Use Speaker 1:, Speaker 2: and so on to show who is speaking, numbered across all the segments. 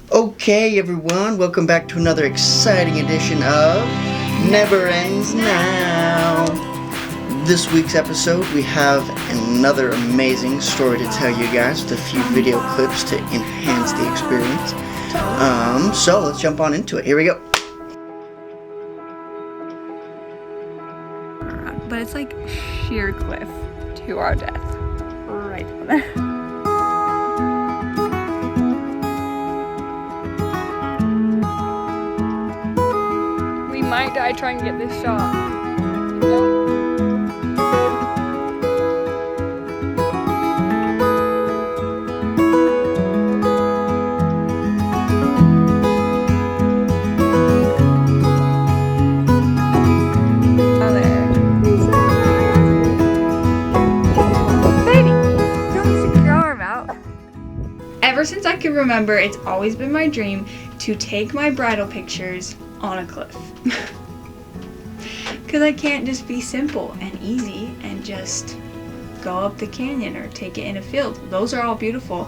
Speaker 1: Okay, everyone, welcome back to another exciting edition of Never Ends Now. This week's episode, we have another amazing story to tell you guys with a few video clips to enhance the experience. So let's jump on into it. Here we go.
Speaker 2: But it's like sheer cliff to our death. Right down there. We might die trying to get this shot. Ever since I can remember, it's always been my dream to take my bridal pictures on a cliff. Because I can't just be simple and easy and just go up the canyon or take it in a field. Those are all beautiful,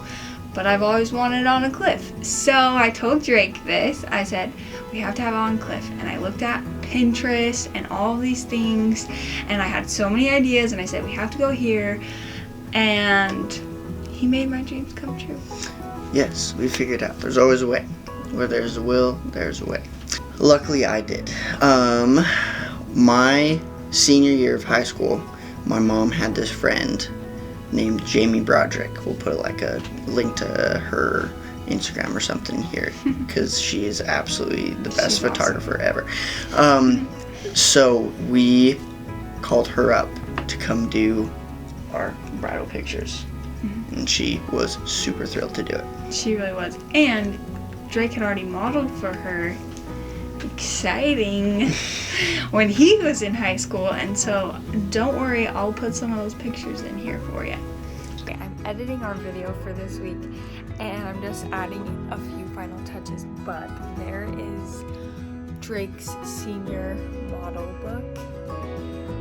Speaker 2: but I've always wanted it on a cliff. So I told Drake this. I said, we have to have it on a cliff. And I looked at Pinterest and all these things, and I had so many ideas, and I said, we have to go here. And he made my dreams come true.
Speaker 1: Yes, we figured out there's always a way. Where there's a will, there's a way. Luckily, I did. My senior year of high school, my mom had this friend named Jamie Broderick. We'll put like a link to her Instagram or something here because she is absolutely the best photographer ever. So we called her up to come do our bridal pictures. And she was super thrilled to do it.
Speaker 2: She really was. And Drake had already modeled for her. Exciting. When he was in high school. And so don't worry, I'll put some of those pictures in here for you. Okay, I'm editing our video for this week. And I'm just adding a few final touches. But there is Drake's senior model book.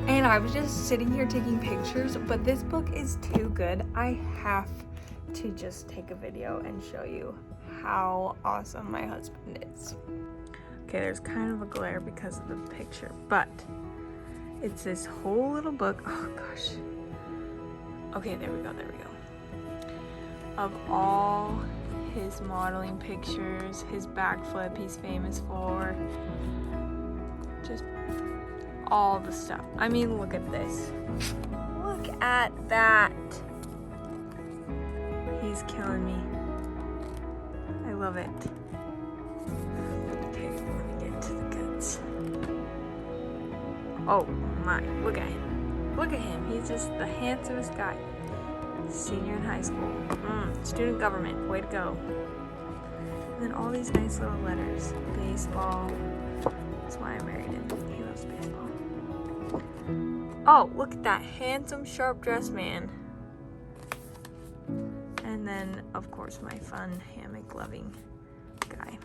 Speaker 2: And I was just sitting here taking pictures, but this book is too good. I have to just take a video and show you how awesome my husband is. Okay, there's kind of a glare because of the picture, but it's this whole little book. Oh gosh. Okay, there we go. Of all his modeling pictures, his backflip he's famous for. Just all the stuff. I mean, look at this. Look at that. He's killing me. I love it. Okay, let me get to the goods. Oh my, look at him. Look at him. He's just the handsomest guy. Senior in high school. Student government. Way to go. And then all these nice little letters. Baseball. That's why I married him. He loves baseball. Oh, look at that handsome, sharp-dressed man. And then, of course, my fun, hammock-loving guy.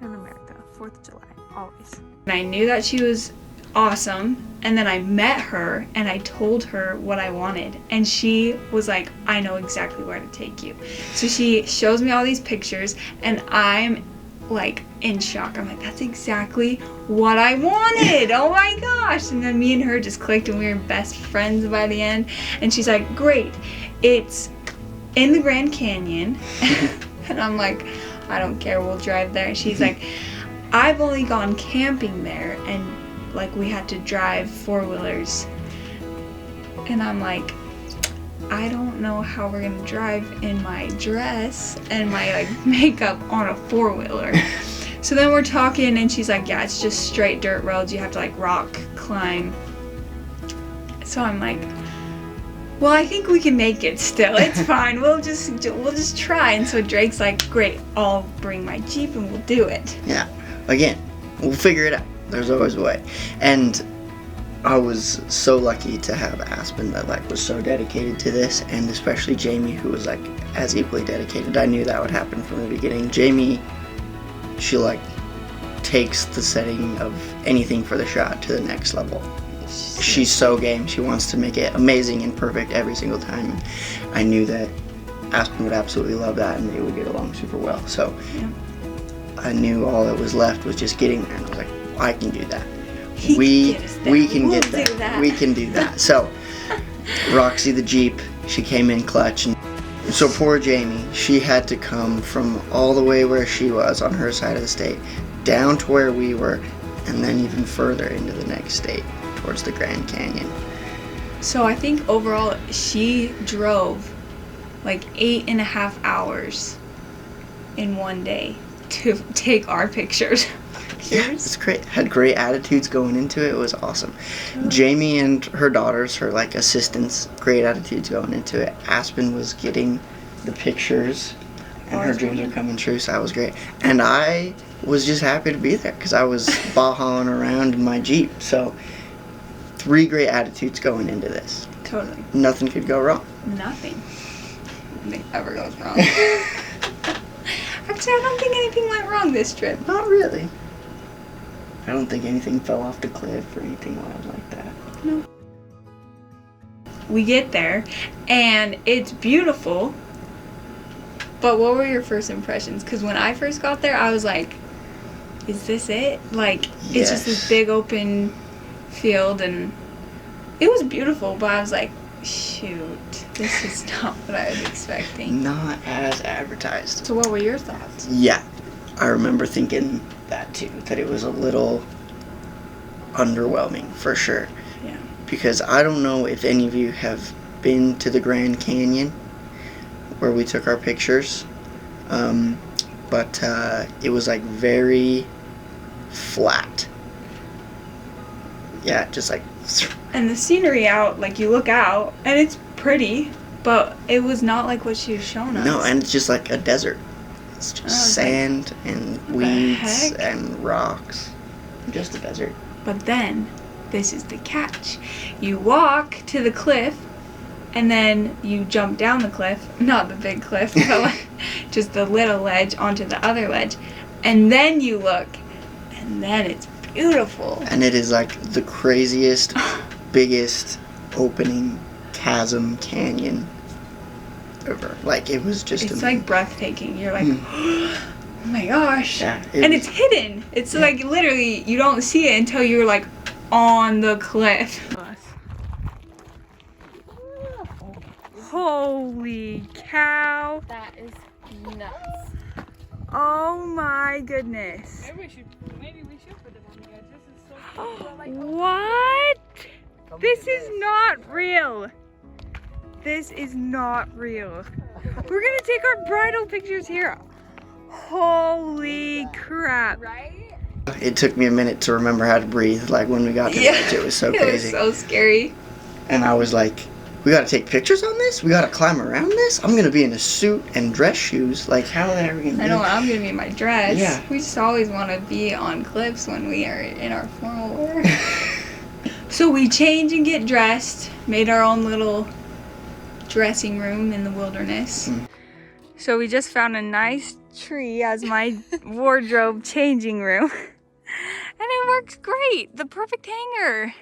Speaker 2: In America, 4th of July, always. And I knew that she was awesome, and then I met her, and I told her what I wanted. And she was like, I know exactly where to take you. So she shows me all these pictures, and I'm like in shock. I'm like, that's exactly what I wanted. Oh my gosh. And then me and her just clicked and we were best friends by the end. And she's like, great, it's in the Grand Canyon. And I'm like, I don't care, we'll drive there. And she's like, I've only gone camping there and like we had to drive 4-wheelers. And I'm like, I don't know how we're gonna drive in my dress and my like makeup on a 4-wheeler. So then we're talking and she's like, yeah, it's just straight dirt roads. You have to like rock climb. So I'm like, well, I think we can make it still. It's fine. We'll just try. And so Drake's like, great, I'll bring my Jeep and we'll do it.
Speaker 1: Yeah. Again, we'll figure it out. There's always a way. And I was so lucky to have Aspen that like was so dedicated to this, and especially Jamie, who was like as equally dedicated. I knew that would happen from the beginning. Jamie, she like takes the setting of anything for the shot to the next level. She's so game. She wants to make it amazing and perfect every single time. I knew that Aspen would absolutely love that, and they would get along super well. So
Speaker 2: Yeah.
Speaker 1: I knew all that was left was just getting there, and I was like, I can do that.
Speaker 2: He
Speaker 1: we
Speaker 2: can get us there.
Speaker 1: we can
Speaker 2: We'll
Speaker 1: get there.
Speaker 2: do that.
Speaker 1: We can do that. So Roxy the Jeep, she came in clutch, and so poor Jamie, she had to come from all the way where she was on her side of the state down to where we were, and then even further into the next state towards the Grand Canyon.
Speaker 2: So I think overall she drove like 8.5 hours in one day to take our pictures.
Speaker 1: Yeah, it's great. Had great attitudes going into it. It was awesome. Jamie and her daughters, her like assistants, great attitudes going into it. Aspen was getting the pictures, and her dreams are coming true. So that was great. And I was just happy to be there because I was bahaing around in my Jeep. So 3 great attitudes going into this.
Speaker 2: Totally.
Speaker 1: Nothing could go wrong.
Speaker 2: Nothing. Nothing ever goes wrong. Actually, I don't think anything went wrong this trip.
Speaker 1: Not really. I don't think anything fell off the cliff or anything wild like that.
Speaker 2: No. We get there, and it's beautiful. But what were your first impressions? Because when I first got there, I was like, is this it? Like, it's just this big open field, and it was beautiful, but I was like, shoot, this is not what I was expecting.
Speaker 1: Not as advertised.
Speaker 2: So what were your thoughts?
Speaker 1: Yeah, I remember thinking that too, that it was a little underwhelming for sure.
Speaker 2: Yeah.
Speaker 1: Because I don't know if any of you have been to the Grand Canyon where we took our pictures, but it was like very flat. Yeah, just like.
Speaker 2: And the scenery out, like you look out, and it's pretty, but it was not like what she was showing us.
Speaker 1: No, and it's just like a desert. It's just sand and weeds
Speaker 2: heck?
Speaker 1: and rocks. Just a desert.
Speaker 2: But then, this is the catch. You walk to the cliff, and then you jump down the cliff. Not the big cliff, but like just the little ledge onto the other ledge. And then you look, and then it's beautiful.
Speaker 1: And it is like the craziest, biggest opening chasm canyon ever. Like, it was just
Speaker 2: It's
Speaker 1: amazing.
Speaker 2: like breathtaking. You're like, oh my gosh.
Speaker 1: Yeah,
Speaker 2: And it's hidden. It's like literally, you don't see it until you're like on the cliff. Holy cow.
Speaker 3: That is nuts.
Speaker 2: Oh my goodness.
Speaker 3: Maybe we should put it on the edge. This is so cool.
Speaker 2: What? This is not real. This is not real. We're gonna take our bridal pictures here. Holy crap.
Speaker 3: Right?
Speaker 1: It took me a minute to remember how to breathe. Like, when we got to the edge, it was so
Speaker 2: It
Speaker 1: crazy.
Speaker 2: was so scary.
Speaker 1: And I was like, we gotta take pictures on this? We gotta climb around this? I'm gonna be in a suit and dress shoes. Like, how the heck are we gonna do
Speaker 2: I know
Speaker 1: that?
Speaker 2: I'm gonna be in my dress.
Speaker 1: Yeah.
Speaker 2: We just always want to be on cliffs when we are in our formal wear. So we change and get dressed. Made our own little dressing room in the wilderness. So we just found a nice tree as my wardrobe changing room. And it works great. The perfect hanger.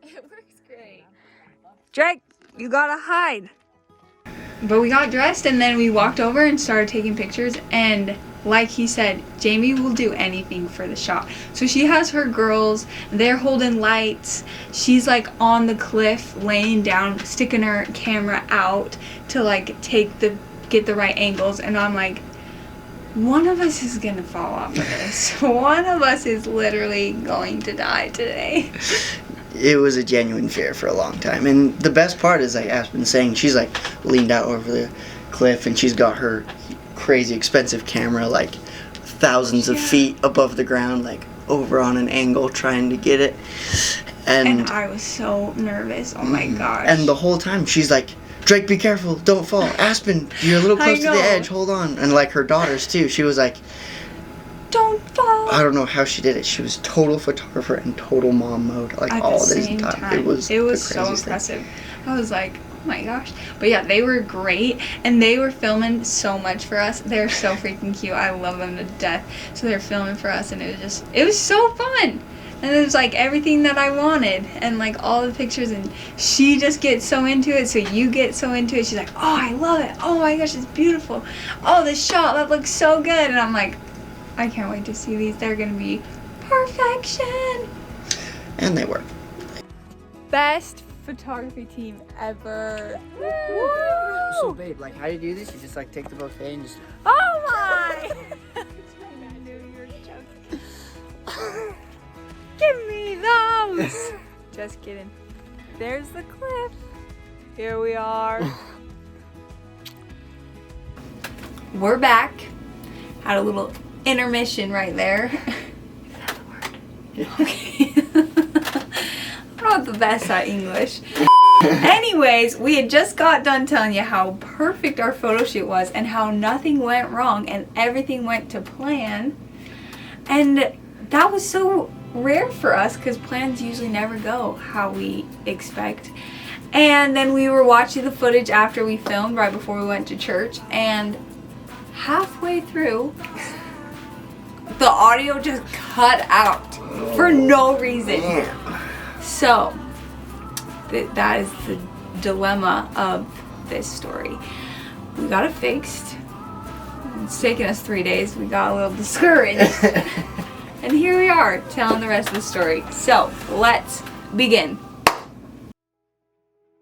Speaker 3: It works great.
Speaker 2: Drake, you gotta hide. But we got dressed and then we walked over and started taking pictures, and like he said, Jamie will do anything for the shot. So she has her girls, they're holding lights. She's like on the cliff, laying down, sticking her camera out to like get the right angles, and I'm like, one of us is gonna fall off of this. One of us is literally going to die today.
Speaker 1: It was a genuine fear for a long time. And the best part is, like Aspen's saying, she's like leaned out over the cliff and she's got her crazy expensive camera like thousands of feet above the ground, like over on an angle trying to get it.
Speaker 2: And I was so nervous. Oh my gosh.
Speaker 1: And the whole time she's like, Drake, be careful, don't fall. Aspen, you're a little close to
Speaker 2: know.
Speaker 1: the edge, hold on. And like her daughters too, she was like,
Speaker 2: don't fall.
Speaker 1: I don't know how she did it. She was total photographer and total mom mode, like
Speaker 2: At
Speaker 1: all
Speaker 2: the
Speaker 1: this
Speaker 2: same
Speaker 1: time.
Speaker 2: time.
Speaker 1: It was
Speaker 2: so
Speaker 1: the craziest thing.
Speaker 2: impressive. I was like, oh my gosh. But yeah, they were great, and they were filming so much for us. They're so freaking cute. I love them to death. So they're filming for us, and it was so fun. And it was like everything that I wanted, and like all the pictures, and she just gets so into it, so you get so into it. She's like, oh, I love it. Oh my gosh, it's beautiful. Oh, this shot, that looks so good. And I'm like, I can't wait to see these. They're gonna be perfection.
Speaker 1: And they were.
Speaker 2: Best photography team ever.
Speaker 4: So babe, like how do you do this? You just like take the bouquet and just...
Speaker 2: Oh my! I knew you were joking. Give me those! Just kidding. There's the cliff. Here we are. We're back. Had a little intermission right there. Is that the word?
Speaker 1: Yeah.
Speaker 2: Okay. I'm not the best at English. Anyways, we had just got done telling you how perfect our photo shoot was and how nothing went wrong and everything went to plan. And that was so rare for us because plans usually never go how we expect. And then we were watching the footage after we filmed right before we went to church, and halfway through the audio just cut out for no reason. So that is the dilemma of this story. We got it fixed. It's taken us 3 days. We got a little discouraged. And here we are telling the rest of the story. So let's begin.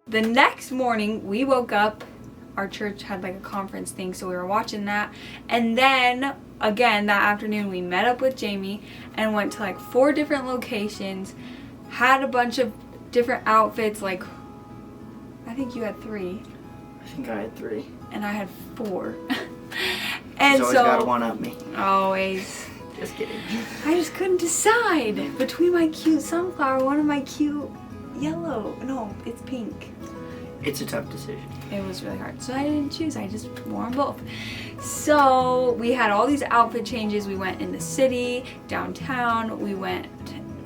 Speaker 2: The next morning we woke up. Our church had like a conference thing, so we were watching that. And then again that afternoon we met up with Jamie and went to like 4 different locations. Had a bunch of different outfits, like I think you had 3.
Speaker 1: I think I had 3.
Speaker 2: And I had 4. And
Speaker 1: He's always
Speaker 2: so
Speaker 1: got to one-up me.
Speaker 2: always.
Speaker 1: Just kidding.
Speaker 2: I just couldn't decide between my cute sunflower, one of my cute yellow. No, it's pink.
Speaker 1: It's a tough decision.
Speaker 2: It was really hard. So I didn't choose. I just wore them both. So we had all these outfit changes. We went in the city, downtown. We went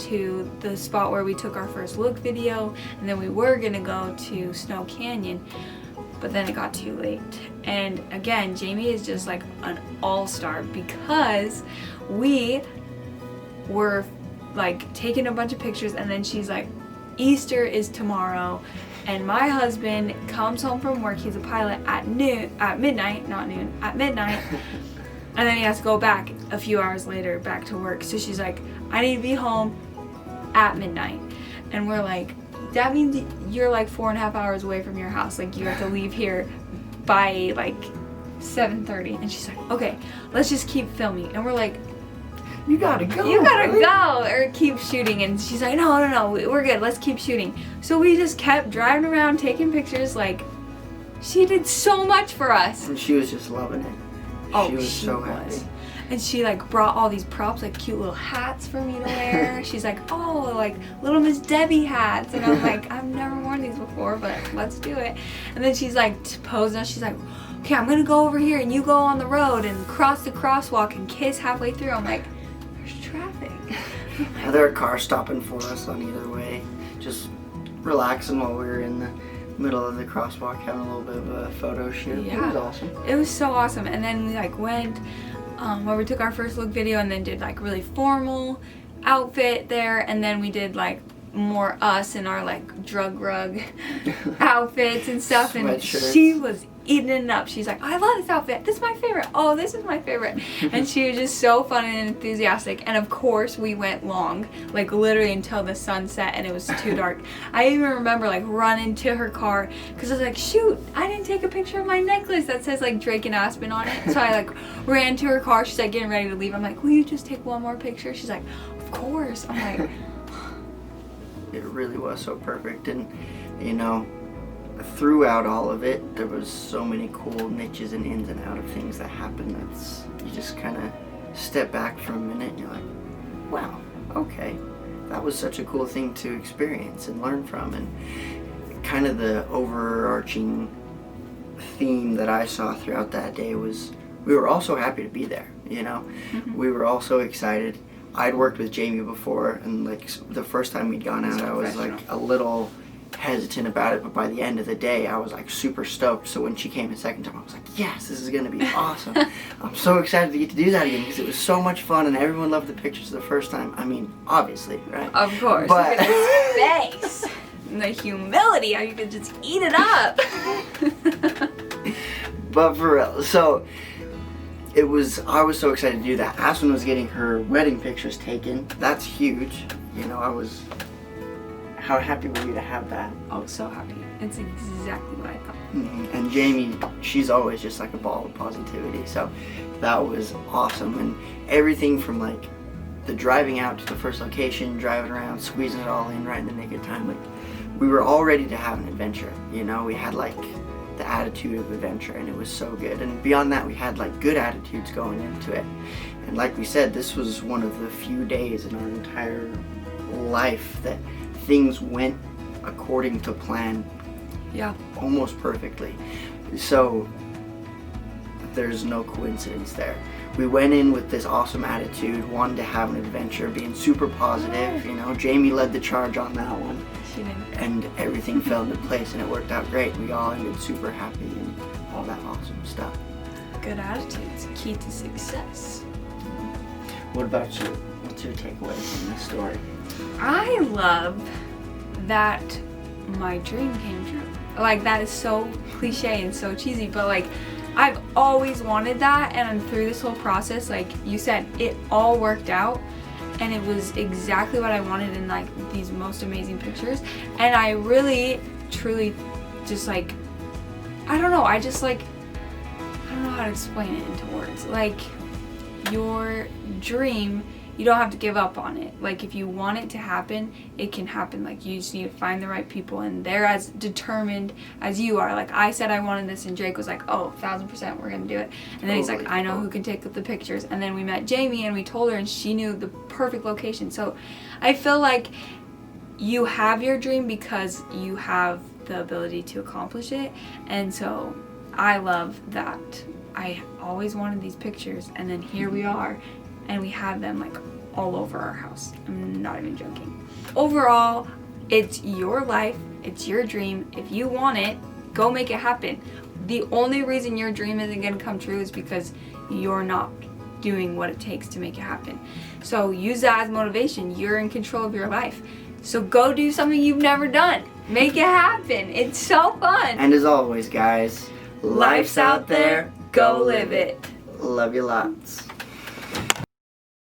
Speaker 2: to the spot where we took our first look video. And then we were going to go to Snow Canyon. But then it got too late. And again, Jamie is just like an all-star because we were like taking a bunch of pictures, and then she's like, Easter is tomorrow, and my husband comes home from work, he's a pilot, at midnight, and then he has to go back a few hours later back to work. So she's like, I need to be home at midnight. And we're like, that means you're like 4.5 hours away from your house. Like you have to leave here by like 7:30. And she's like, okay, let's just keep filming. And we're like,
Speaker 1: You gotta go.
Speaker 2: you gotta go or keep shooting. And she's like, no, we're good. Let's keep shooting. So we just kept driving around taking pictures. Like she did so much for us.
Speaker 1: And she was just loving it.
Speaker 2: Oh,
Speaker 1: she was so happy.
Speaker 2: And she like brought all these props, like cute little hats for me to wear. She's like, oh, like little Miss Debbie hats. And I'm like, I've never worn these before, but let's do it. And then she's like posing. She's like, okay, I'm gonna go over here and you go on the road and cross the crosswalk and kiss halfway through. I'm like, there's traffic.
Speaker 1: Yeah, there were cars stopping for us on either way, just relaxing while we were in the middle of the crosswalk, having a little bit of a photo shoot.
Speaker 2: Yeah.
Speaker 1: It was awesome.
Speaker 2: It was so awesome. And then we like went where we took our first look video and then did like really formal outfit there, and then we did like more us in our like drug rug outfits and stuff. And
Speaker 1: Sweatshirts.
Speaker 2: she was eating it up. She's like, I love this outfit. This is my favorite. Oh, this is my favorite. And she was just so fun and enthusiastic. And of course we went long, like literally until the sun set and it was too dark. I even remember like running to her car because I was like, shoot, I didn't take a picture of my necklace that says like Drake and Aspen on it. So I like ran to her car. She's like getting ready to leave. I'm like, will you just take one more picture? She's like, of course. I'm like,
Speaker 1: It really was so perfect. And you know, throughout all of it, there was so many cool niches and ins and out of things that happened. That's, you just kind of step back for a minute and you're like, wow, okay, that was such a cool thing to experience and learn from. And kind of the overarching theme that I saw throughout that day was we were all so happy to be there, you know. We were all so excited. I'd worked with Jamie before, and like the first time we'd gone out, I was like a little hesitant about it, but by the end of the day I was like super stoked. So when she came the second time, I was like, yes, this is gonna be awesome. I'm so excited to get to do that again because it was so much fun and everyone loved the pictures the first time. I mean, obviously, right?
Speaker 2: Of course.
Speaker 1: But
Speaker 2: Look at his face. And the humility, how you could just eat it up.
Speaker 1: But for real, so I was so excited to do that. Aspen was getting her wedding pictures taken. That's huge. You know, how happy were you to have that?
Speaker 2: Oh, so happy. It's exactly what I thought.
Speaker 1: And Jamie, she's always just like a ball of positivity. So that was awesome. And everything from like the driving out to the first location, driving around, squeezing it all in right in the nick of time. Like we were all ready to have an adventure. You know, we had like the attitude of adventure and it was so good. And beyond that, we had like good attitudes going into it. And like we said, this was one of the few days in our entire life that things went according to plan.
Speaker 2: Yeah.
Speaker 1: Almost perfectly. So there's no coincidence there. We went in with this awesome attitude, wanted to have an adventure, being super positive. You know, Jamie led the charge on that one.
Speaker 2: She did.
Speaker 1: And everything fell into place and it worked out great. We all ended super happy and all that awesome stuff.
Speaker 2: Good attitude's key to success.
Speaker 1: What about you? What's your takeaway from this story?
Speaker 2: I love that my dream came true. Like, that is so cliche and so cheesy, but like, I've always wanted that, and through this whole process, like you said, it all worked out, and it was exactly what I wanted in like these most amazing pictures. And I really, truly, just like, I don't know how to explain it into words. Like, your dream, you don't have to give up on it. Like, if you want it to happen, it can happen. Like, you just need to find the right people, and they're as determined as you are. Like, I said I wanted this, and Drake was like, oh, 1000%, we're gonna do it. And then he's like, I know who can take up the pictures. And then we met Jamie, and we told her, and she knew the perfect location. So I feel like you have your dream because you have the ability to accomplish it. And so I love that. I always wanted these pictures, and then here we are, and we have them like all over our house. I'm not even joking. Overall, it's your life, it's your dream. If you want it, go make it happen. The only reason your dream isn't gonna come true is because you're not doing what it takes to make it happen. So use that as motivation. You're in control of your life. So go do something you've never done. Make it happen. It's so fun.
Speaker 1: And as always, guys,
Speaker 2: Life's out there. Go live it.
Speaker 1: Love you lots.